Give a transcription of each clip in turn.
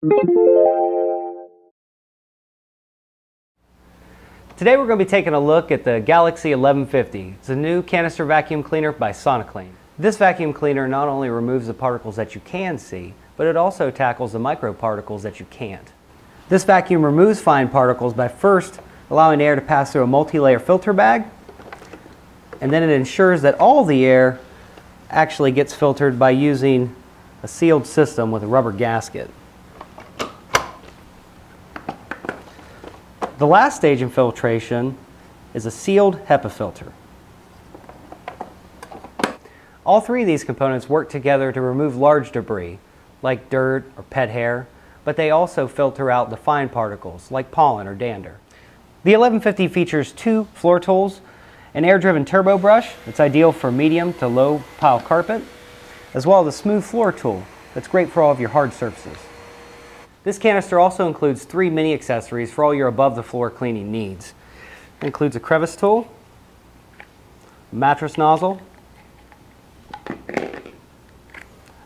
Today we're going to be taking a look at the Galaxy 1150. It's a new canister vacuum cleaner by Soniclean. This vacuum cleaner not only removes the particles that you can see, but it also tackles the microparticles that you can't. This vacuum removes fine particles by first allowing air to pass through a multi-layer filter bag, and then it ensures that all the air actually gets filtered by using a sealed system with a rubber gasket. The last stage in filtration is a sealed HEPA filter. All three of these components work together to remove large debris, like dirt or pet hair, but they also filter out the fine particles, like pollen or dander. The 1150 features two floor tools, an air-driven turbo brush that's ideal for medium to low pile carpet, as well as a smooth floor tool that's great for all of your hard surfaces. This canister also includes 3 mini accessories for all your above-the-floor cleaning needs. It includes a crevice tool, a mattress nozzle,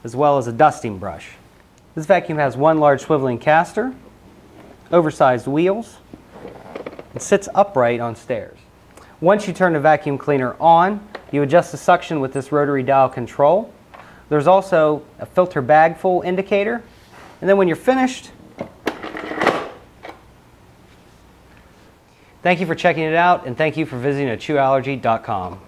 as well as a dusting brush. This vacuum has one large swiveling caster, oversized wheels, and sits upright on stairs. Once you turn the vacuum cleaner on, you adjust the suction with this rotary dial control. There's also a filter bag full indicator. And then when you're finished, thank you for checking it out, and thank you for visiting AchooAllergy.com.